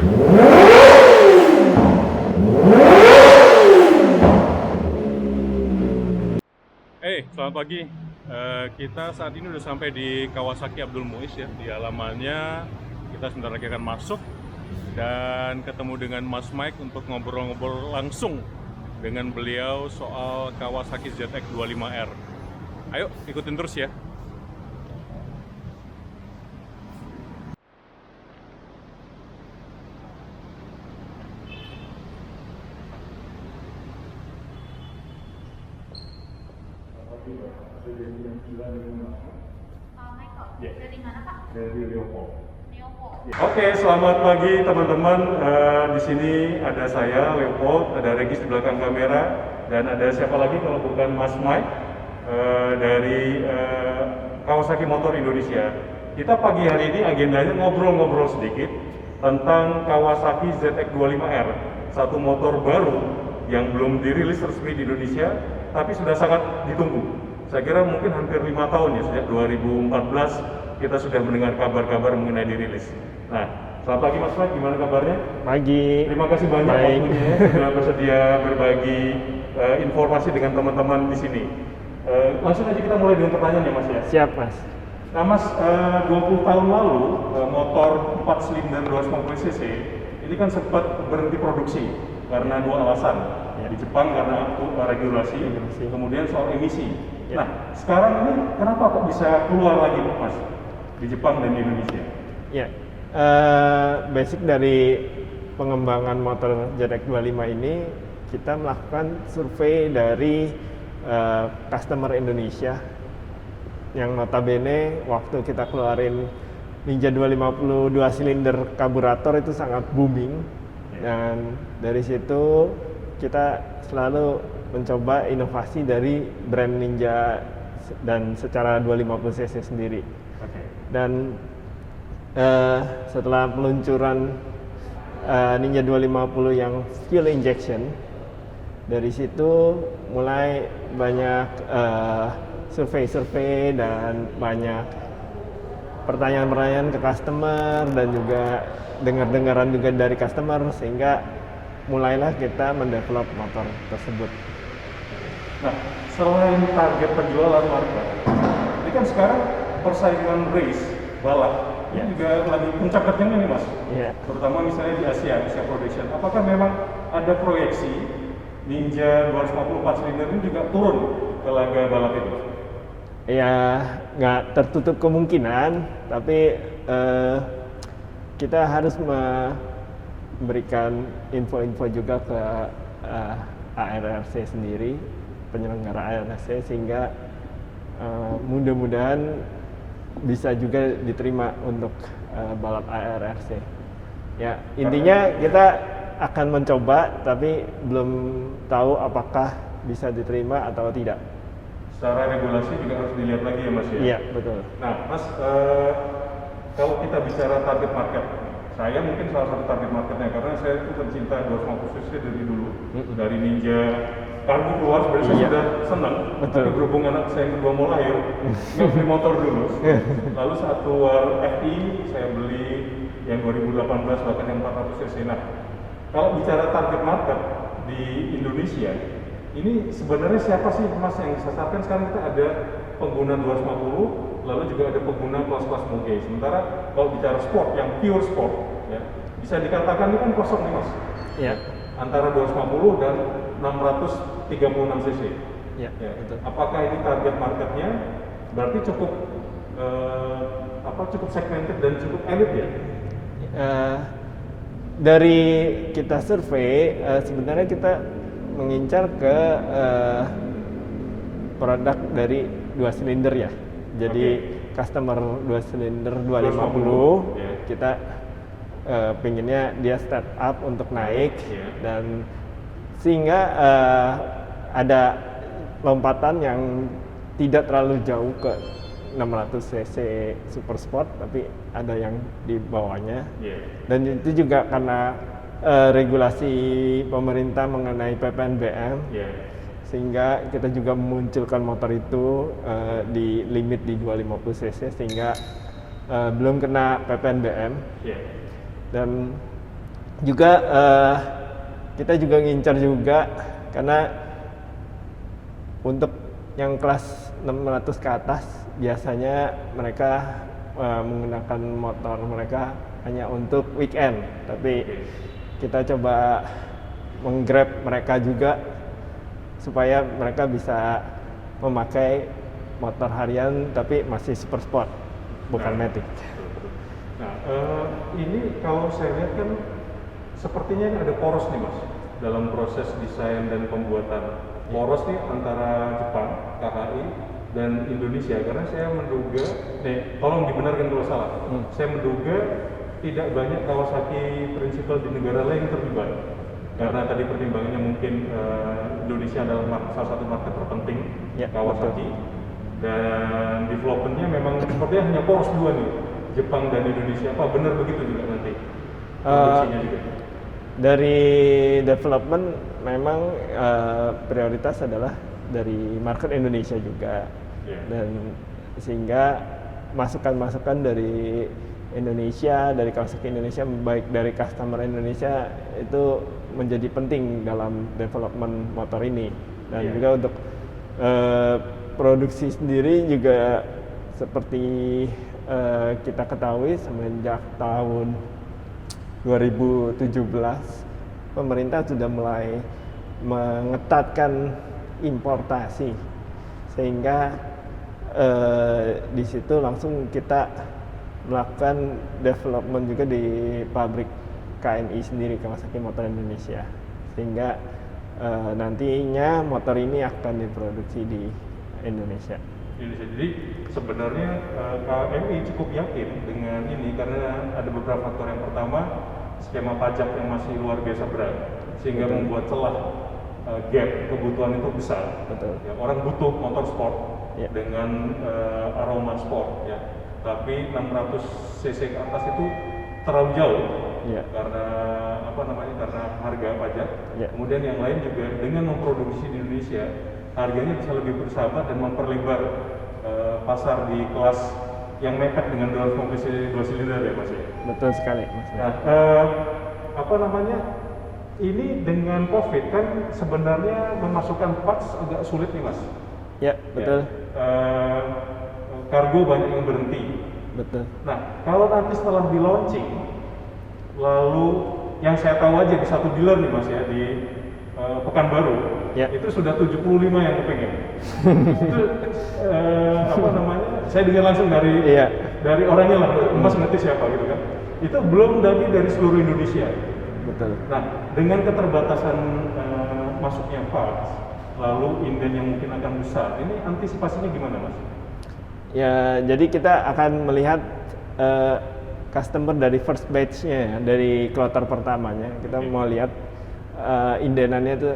Selamat pagi. Kita saat ini udah sampai di Kawasaki Abdul Muiz ya, di halamannya. Kita sebentar lagi akan masuk dan ketemu dengan Mas Mike untuk ngobrol-ngobrol langsung dengan beliau soal Kawasaki ZX25R. Ayo ikutin terus ya. Dari mana, Pak? Dari Leopold. Leopold. Oke, selamat pagi teman-teman. Di sini ada saya, Leopold, ada Regis di belakang kamera, dan ada siapa lagi kalau bukan Mas Mike dari Kawasaki Motor Indonesia. Kita pagi hari ini agendanya ngobrol-ngobrol sedikit tentang Kawasaki ZX25R, satu motor baru yang belum dirilis resmi di Indonesia, tapi sudah sangat ditunggu. Saya kira mungkin hampir 5 tahun ya, sejak 2014 kita sudah mendengar kabar-kabar mengenai dirilis. Nah, selamat pagi Mas Mike, gimana kabarnya? Pagi. Terima kasih banyak waktunya sudah bersedia berbagi informasi dengan teman-teman di sini. Langsung aja kita mulai dengan pertanyaan ya Mas ya. Siap Mas. Nah Mas, 20 tahun lalu motor 4 silinder 250 cc ini kan sempat berhenti produksi karena dua alasan. Ya. Di Jepang karena regulasi, kemudian soal emisi. Ya. Nah, sekarang ini kenapa kok bisa keluar lagi Mas di Jepang dan di Indonesia? Ya, basic dari pengembangan motor ZX25 ini kita melakukan survei dari customer Indonesia yang notabene waktu kita keluarin Ninja 250 2 silinder karburator itu sangat booming, dan dari situ kita selalu mencoba inovasi dari brand Ninja dan secara 250 cc sendiri. Dan setelah peluncuran Ninja 250 yang fuel injection, dari situ mulai banyak survei-survei dan banyak pertanyaan-pertanyaan ke customer dan juga dengar-dengaran juga dari customer, sehingga mulailah kita mendevelop motor tersebut. Nah, selain target penjualan market, ini kan sekarang persaingan race balap ini juga lagi puncak-puncaknya nih Mas. Iya. Terutama misalnya di Asia Production. Apakah memang ada proyeksi Ninja 254 silinder ini juga turun ke laga balap itu? Ya, nggak tertutup kemungkinan, tapi kita harus memberikan info-info juga ke ARRC sendiri, penyelenggara ARRC, sehingga mudah-mudahan bisa juga diterima untuk balap ARRC. Ya, intinya kita akan mencoba, tapi belum tahu apakah bisa diterima atau tidak. Secara regulasi juga harus dilihat lagi ya Mas ya? Iya, betul. Nah Mas, kalau kita bicara target market, saya mungkin salah satu target marketnya karena saya itu pencinta 250 cc dari dulu, dari Ninja Kargo keluar sebenarnya saya sudah senang. Betul. Tapi berhubung anak saya yang kedua mau lahir, nggak beli motor dulu. Lalu saat keluar FI saya beli yang 2018 bahkan yang 400 cc. Nah, kalau bicara target market di Indonesia, ini sebenarnya siapa sih Mas yang disasarkan? Sekarang kita ada pengguna 250, lalu juga ada pengguna kelas-kelas moge. Sementara kalau bicara sport, yang pure sport, ya, bisa dikatakan ini kan kosong nih Mas. Iya. Antara 250 dan 636 cc. Iya, Ya. betul. Apakah ini target marketnya? Berarti cukup cukup segmented dan cukup elit ya? Dari kita survei, sebenarnya kita mengincar ke produk dari 2 silinder ya. Jadi customer 2 silinder 250, ya. kita pengennya dia step up untuk naik, dan sehingga ada lompatan yang tidak terlalu jauh ke 600 cc super sport, tapi ada yang di bawahnya. Dan itu juga karena regulasi pemerintah mengenai PPNBM, sehingga kita juga memunculkan motor itu di limit di 250 cc, sehingga belum kena PPNBM. Dan juga kita juga ngincar juga karena untuk yang kelas 600 ke atas biasanya mereka menggunakan motor mereka hanya untuk weekend, tapi kita coba menggrab mereka juga supaya mereka bisa memakai motor harian tapi masih super sport, bukan matic. Nah, ini kalau saya lihat kan sepertinya ini ada poros nih Mas dalam proses desain dan pembuatan. Poros nih antara Jepang, KHI, dan Indonesia, karena saya menduga, tolong dibenarkan kalau salah, saya menduga tidak banyak Kawasaki Principal di negara lain yang terlibat. Karena tadi pertimbangannya mungkin Indonesia adalah salah satu market terpenting Kawasaki, dan developmentnya memang sepertinya hanya poros dua nih, Jepang dan Indonesia. Apa benar begitu juga nanti produksinya juga? Dari development memang prioritas adalah dari market Indonesia juga, dan sehingga masukan-masukan dari Indonesia, dari Kawasaki Indonesia, baik dari customer Indonesia itu menjadi penting dalam development motor ini. Dan juga untuk produksi sendiri juga seperti kita ketahui semenjak tahun 2017 pemerintah sudah mulai mengetatkan importasi, sehingga di situ langsung kita melakukan development juga di pabrik KMI sendiri, Kawasaki Motor Indonesia, sehingga nantinya motor ini akan diproduksi di Indonesia. Jadi sebenarnya KMI cukup yakin dengan ini karena ada beberapa faktor. Yang pertama, skema pajak yang masih luar biasa berat sehingga membuat celah gap kebutuhan itu besar. Betul. Ya, orang butuh motor sport dengan aroma sport, ya. Tapi 600 cc ke atas itu terlalu jauh karena karena harga pajak. Kemudian yang lain juga dengan memproduksi di Indonesia harganya bisa lebih bersahabat dan memperlebar pasar di kelas yang mepet dengan 250 cc 2 silinder ya Mas ya. Betul sekali Mas. Nah, ini dengan COVID kan sebenarnya memasukkan parts agak sulit nih Mas. Ya, betul. Kargo banyak yang berhenti. Betul. Nah, kalau nanti setelah di launching, lalu yang saya tahu aja di satu dealer nih Mas ya, di Pekanbaru, itu sudah 75 yang kepengen. Itu saya dengar langsung dari orangnya lah, Mas ngerti siapa gitu kan. Itu belum lagi dari seluruh Indonesia. Betul. Nah, dengan keterbatasan masuknya parts, lalu inden yang mungkin akan besar, ini antisipasinya gimana Mas? Ya, jadi kita akan melihat customer dari first batch-nya, dari kloter pertamanya. Kita mau lihat indenannya itu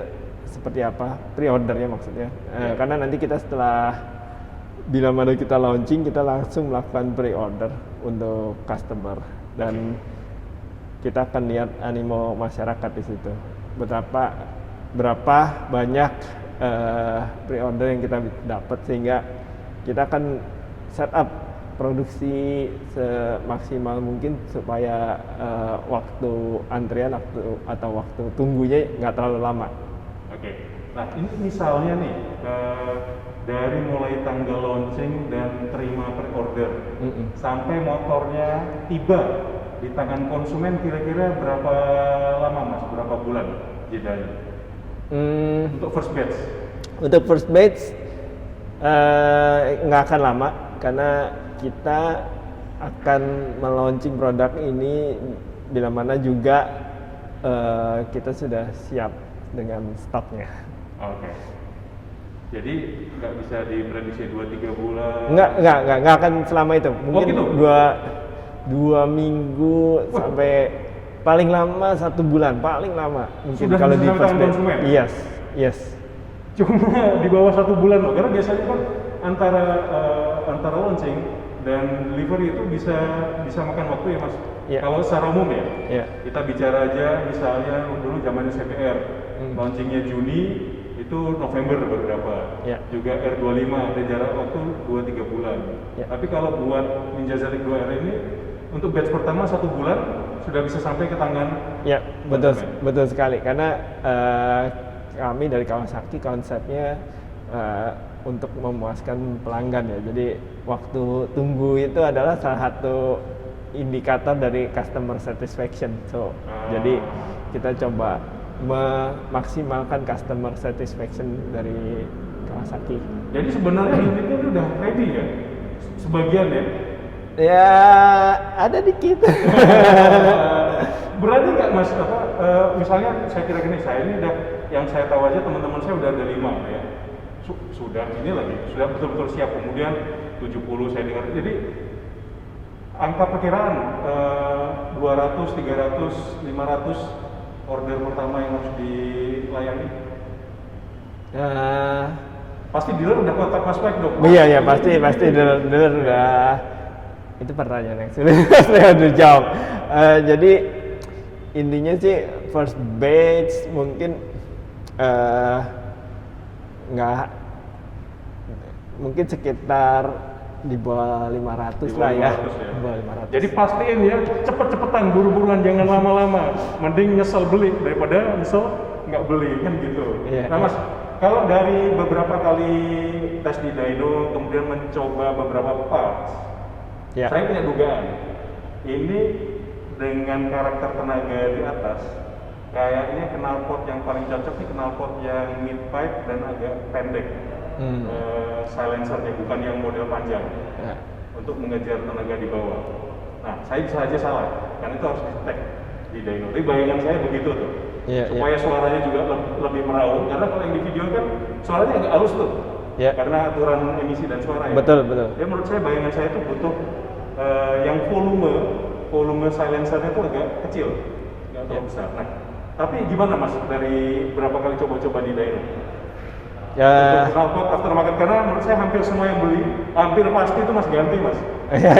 seperti apa, pre-ordernya maksudnya. Karena nanti kita setelah bila mana kita launching, kita langsung melakukan pre-order untuk customer, dan kita akan lihat animo masyarakat di situ. Berapa banyak pre-order yang kita dapat, sehingga kita akan setup produksi semaksimal mungkin supaya waktu antrian atau waktu tunggunya nggak terlalu lama. Oke. Nah, ini misalnya nih dari mulai tanggal launching dan terima pre-order sampai motornya tiba di tangan konsumen, kira-kira berapa lama Mas? Berapa bulan jedanya? Untuk first batch? Untuk first batch nggak akan lama, karena kita akan melaunching produk ini bila mana juga kita sudah siap dengan stoknya. Oke. Jadi nggak bisa diprediksi 2-3 bulan? Nggak akan selama itu. Mungkin gitu? dua minggu sampai paling lama 1 bulan, paling lama mungkin. Sudah kalau di first batch. Yes. Cuma di bawah 1 bulan loh, karena biasanya kan antara launching dan delivery itu bisa makan waktu ya Mas. Kalau secara umum ya, kita bicara aja misalnya dulu zamannya CBR, launchingnya Juni, itu November baru dapat. Juga R25 ada jarak waktu 2-3 bulan. Tapi kalau buat Ninja Zelic 2R ini untuk batch pertama 1 bulan sudah bisa sampai ke tangan. Ya, betul sekali. Karena kami dari Kawasaki konsepnya untuk memuaskan pelanggan ya. Jadi waktu tunggu itu adalah salah satu indikator dari customer satisfaction. Jadi kita coba memaksimalkan customer satisfaction dari Kawasaki. Jadi sebenarnya unitnya ini udah ready ya? Sebagian ya? Ya, ada dikit. Berani nggak Mas, misalnya saya kira gini, saya ini udah, yang saya tahu aja teman-teman saya udah ada 5 ya. Sudah ini lagi, sudah betul-betul siap, kemudian 70 saya dengar. Jadi angka perkiraan 200, 300, 500 order pertama yang harus dilayani. Pasti dealer udah kontak Mas Mike dong? Iya, pasti dealer udah. Itu pertanyaan yang sudah saya udah jawab. Jadi intinya sih first batch mungkin mungkin sekitar di bawah 500 lah ya. Di bawah 500. Jadi pastiin ya, cepet-cepetan, buru-buruan, jangan lama-lama. Mending nyesel beli daripada nyesel nggak beli, kan gitu. Iya, nah Mas, kalau dari beberapa kali tes di dyno, kemudian mencoba beberapa parts, saya punya dugaan, ini dengan karakter tenaga di atas, kayaknya knalpot yang paling cocok nih knalpot yang mid pipe dan agak pendek. Silencernya bukan yang model panjang untuk mengejar tenaga di bawah. Nah, saya bisa aja salah, karena itu harus di-tag di dyno. Tapi bayangan saya begitu tuh, supaya suaranya juga lebih meraung. Karena kalau yang di video kan suaranya agak halus tuh, karena aturan emisi dan suara ya. Betul. Ya menurut saya bayangan saya itu butuh yang volume silencernya itu agak kecil, nggak terlalu besar. Nah, tapi gimana Mas dari berapa kali coba-coba di dyno? Untuk knalpot aftermarket, karena menurut saya hampir semua yang beli, hampir pasti itu Mas ganti Mas.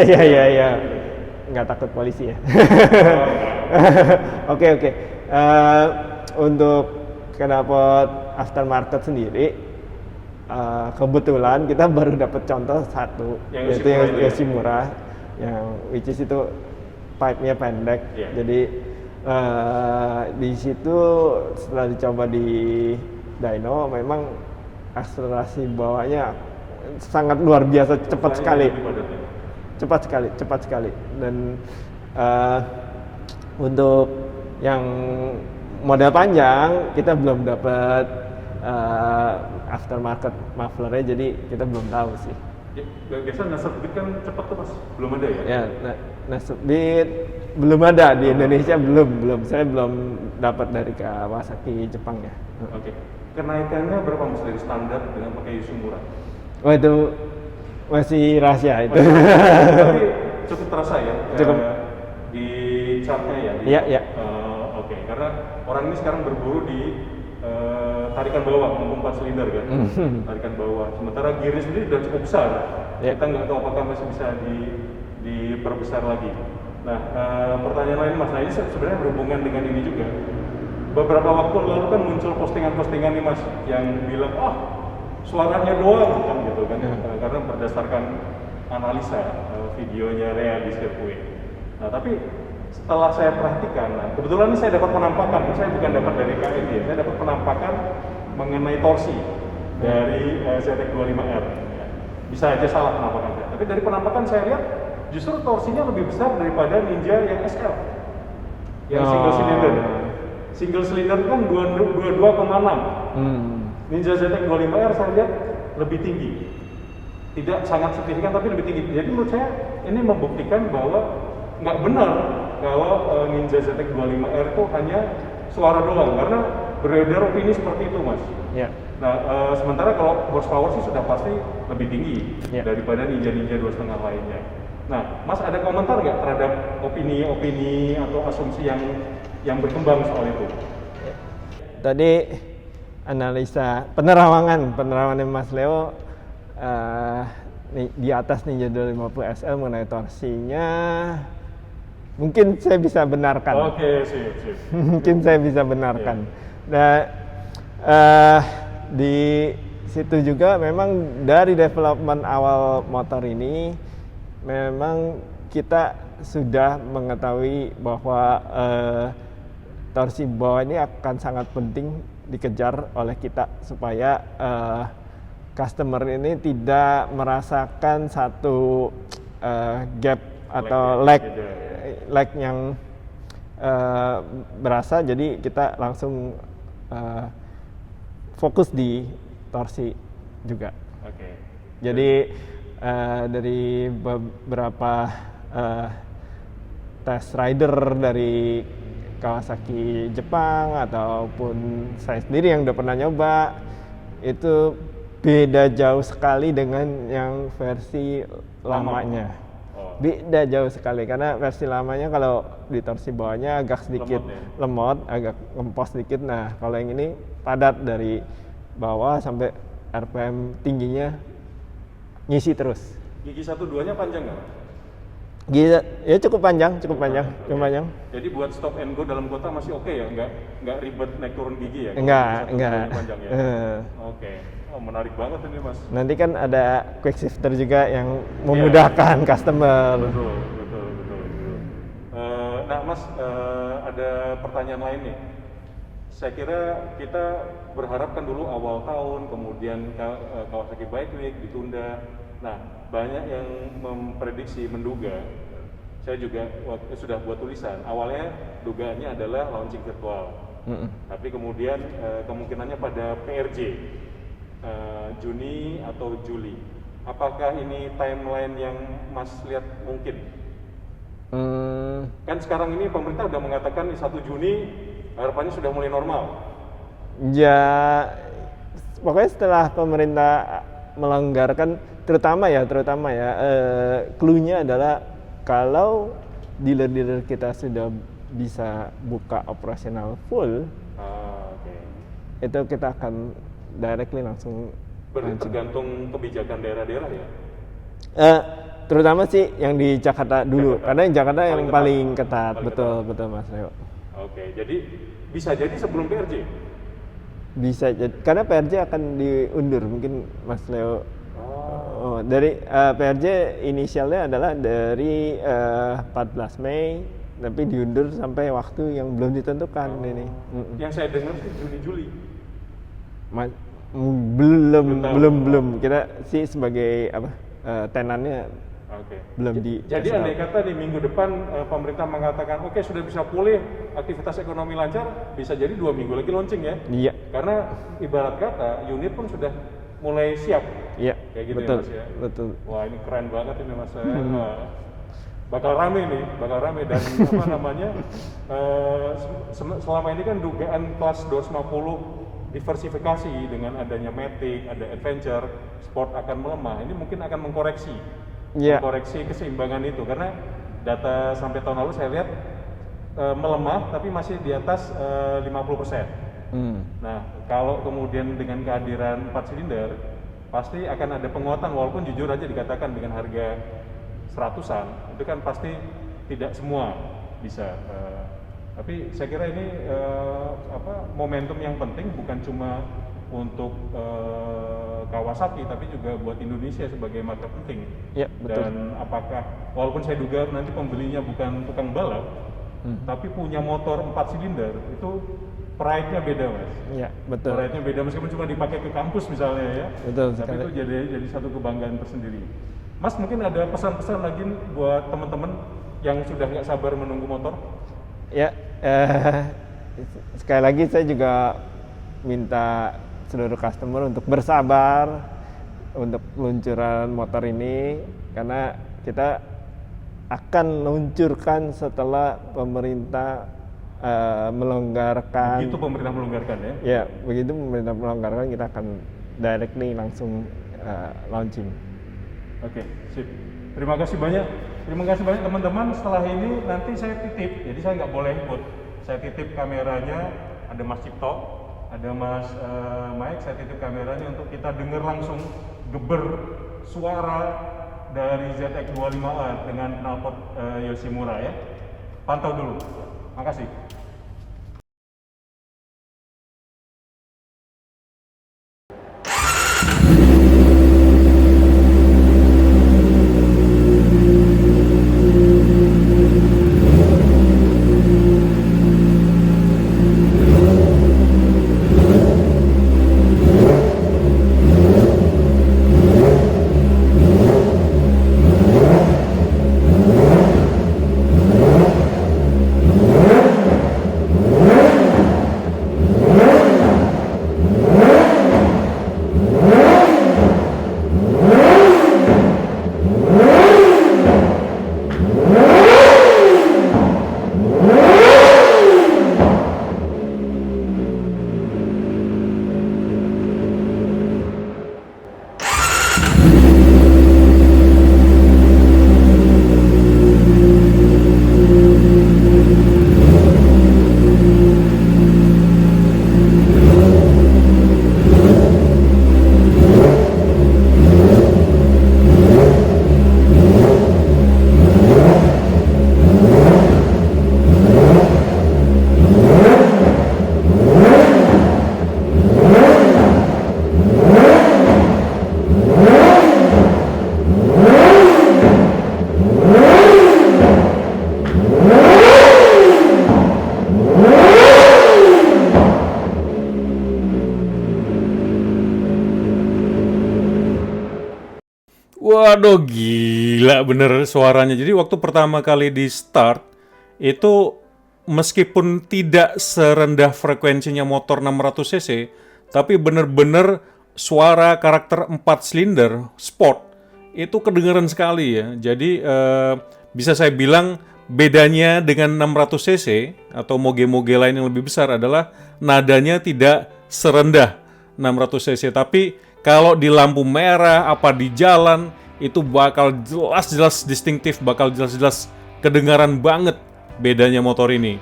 Iya. Nggak takut polisi ya. Oke. Untuk knalpot aftermarket sendiri, kebetulan kita baru dapat contoh satu, yaitu yang Yoshimura, yang which is itu pipe-nya pendek. Jadi di situ setelah dicoba di dyno, memang akselerasi bawahnya sangat luar biasa, cepat sekali. Dan untuk yang model panjang kita belum dapat aftermarket mufflernya, jadi kita belum tahu sih. Biasa nasab beat kan cepat tuh Mas, belum ada ya? Ya, nasab beat belum ada di Indonesia, belum. Saya belum dapat dari Kawasaki Jepang ya. Oke. Kenaikannya berapa Mas dari standar dengan pakai Yoshimura? Oh, itu masih rahasia itu. Tapi cukup terasa ya? Cukup. Di chartnya ya? Iya. Oke, karena orang ini sekarang berburu di tarikan bawah, maupun 4 silinder kan? Tarikan bawah. Sementara gearnya sendiri sudah cukup besar. Kita nggak tahu apakah masih bisa diperbesar lagi. Nah, pertanyaan lain Mas, nah ini sebenarnya berhubungan dengan ini juga. Beberapa waktu lalu kan muncul postingan-postingan nih Mas, yang bilang, suaranya doang kan gitu kan, karena berdasarkan analisa videonya Rea di sirkuit. Nah, tapi setelah saya perhatikan, kebetulan ini saya dapat penampakan, saya bukan dapat dari KND, saya dapat penampakan mengenai torsi dari ZX25R. Bisa aja salah penampakan saya, tapi dari penampakan saya lihat justru torsinya lebih besar daripada Ninja yang SL, yang single cylinder. Single cylinder kan 22,6. Ninja ZX25R saya lihat lebih tinggi. Tidak sangat signifikan tapi lebih tinggi. Jadi menurut saya ini membuktikan bahwa nggak benar kalau Ninja ZX25R itu hanya suara doang, karena beredar opini seperti itu Mas. Nah, sementara kalau horsepower sih sudah pasti lebih tinggi daripada Ninja 2,5 lainnya. Nah, Mas ada komentar nggak terhadap opini-opini atau asumsi yang berkembang soal itu? Tadi analisa penerawangan Mas Leo di atas Ninja 250 SL mengenai torsinya, mungkin saya bisa benarkan. Oke, sip. Mungkin saya bisa benarkan. Nah, di situ juga memang dari development awal motor ini memang kita sudah mengetahui bahwa torsi bawah ini akan sangat penting dikejar oleh kita supaya customer ini tidak merasakan satu gap atau lag yang berasa, jadi kita langsung fokus di torsi juga. Oke. Jadi dari beberapa test rider dari Kawasaki Jepang ataupun saya sendiri yang udah pernah nyoba, itu beda jauh sekali dengan yang versi lamanya. Beda jauh sekali karena versi lamanya kalau di torsi bawahnya agak sedikit lemot, agak ngempos sedikit. Nah, kalau yang ini padat dari bawah sampai RPM tingginya ngisi terus. Gigi 1-2-nya panjang nggak? Gigi ya cukup panjang. Jadi buat stop and go dalam kota masih oke ya, nggak ribet naik turun gigi ya? Enggak. Panjang ya? Oke. Oh, menarik banget ini Mas. Nanti kan ada quick shifter juga yang memudahkan customer. Betul. Nah Mas, ada pertanyaan lain nih. Saya kira kita berharapkan dulu awal tahun, kemudian Kawasaki Bike Week ditunda. Nah, banyak yang memprediksi, menduga. Saya juga sudah buat tulisan. Awalnya dugaannya adalah launching virtual. Tapi kemudian kemungkinannya pada PRJ. Juni atau Juli. Apakah ini timeline yang Mas lihat mungkin? Kan sekarang ini pemerintah sudah mengatakan 1 Juni harapannya sudah mulai normal. Ya, pokoknya setelah pemerintah melonggarkan, terutama ya, clue-nya adalah kalau dealer-dealer kita sudah bisa buka operasional full, itu kita akan directly langsung. Berarti tergantung kebijakan daerah-daerah ya? Terutama sih yang di Jakarta dulu, karena yang Jakarta yang paling ketat. Betul Mas Leo. Oke, jadi bisa jadi sebelum PRJ? Bisa jadi, karena PRJ akan diundur mungkin Mas Leo. Dari PRJ inisialnya adalah dari 14 Mei, tapi diundur sampai waktu yang belum ditentukan ini. Yang saya dengar sih Juni-Juli. Belum. Kita sih sebagai tenannya belum di. Jadi andai kata di minggu depan pemerintah mengatakan oke, sudah bisa pulih, aktivitas ekonomi lancar, bisa jadi 2 minggu lagi launching ya? Iya. Karena ibarat kata unit pun sudah mulai siap. Iya. Kayak gitu betul, ya Mas ya. Betul. Wah, ini keren banget ini Mas. Bakal rame dan apa namanya? Selama ini kan dugaan kelas 250 diversifikasi dengan adanya Matic, ada Adventure, Sport akan melemah. Ini mungkin akan mengkoreksi keseimbangan itu, karena data sampai tahun lalu saya lihat melemah tapi masih di atas 50%. Nah, kalau kemudian dengan kehadiran 4 silinder pasti akan ada penguatan, walaupun jujur aja dikatakan dengan harga 100-an itu kan pasti tidak semua bisa. Tapi saya kira ini momentum yang penting bukan cuma untuk Kawasaki tapi juga buat Indonesia sebagai market penting. Ya, betul. Dan apakah walaupun saya duga nanti pembelinya bukan tukang balap, tapi punya motor 4 silinder, itu pride-nya beda Mas. Iya, betul. Pride-nya beda meskipun cuma dipakai ke kampus misalnya ya. Betul Tapi sekali. itu jadi satu kebanggaan tersendiri. Mas, mungkin ada pesan-pesan lagi buat teman-teman yang sudah nggak sabar menunggu motor? Ya, sekali lagi saya juga minta seluruh customer untuk bersabar untuk peluncuran motor ini, karena kita akan luncurkan setelah pemerintah melonggarkan. Begitu pemerintah melonggarkan ya? Ya, begitu pemerintah melonggarkan kita akan directly langsung launching. Oke, sip. Terima kasih banyak teman-teman. Setelah ini nanti saya titip, jadi saya nggak boleh ikut. Saya titip kameranya, ada Mas Cipto, ada Mas Mike, saya titip kameranya untuk kita dengar langsung geber suara dari ZX25R dengan knalpot Yoshimura ya. Pantau dulu. Makasih. Waduh, gila bener suaranya. Jadi waktu pertama kali di start, itu meskipun tidak serendah frekuensinya motor 600 cc, tapi bener-bener suara karakter 4 silinder sport itu kedengeran sekali ya. Jadi bisa saya bilang bedanya dengan 600 cc atau moge-moge lain yang lebih besar adalah nadanya tidak serendah 600 cc. Tapi kalau di lampu merah apa di jalan itu bakal jelas-jelas distintif, bakal jelas-jelas kedengaran banget bedanya motor ini.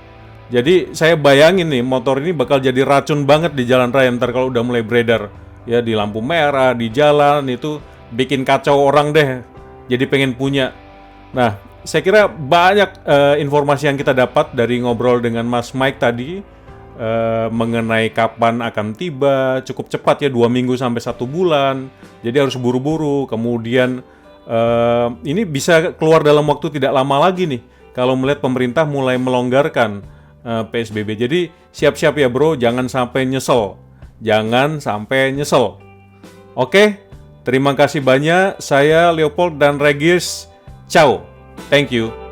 Jadi saya bayangin nih motor ini bakal jadi racun banget di jalan raya ntar kalau udah mulai beredar. Ya di lampu merah, di jalan itu bikin kacau orang deh. Jadi pengen punya. Nah, saya kira banyak informasi yang kita dapat dari ngobrol dengan Mas Mike tadi mengenai kapan akan tiba. Cukup cepat ya, 2 minggu sampai 1 bulan. Jadi harus buru-buru. Kemudian ini bisa keluar dalam waktu tidak lama lagi nih kalau melihat pemerintah mulai melonggarkan PSBB. Jadi siap-siap ya bro, jangan sampai nyesel. Jangan sampai nyesel. Oke, terima kasih banyak. Saya Leopold dan Regis. Ciao. Thank you.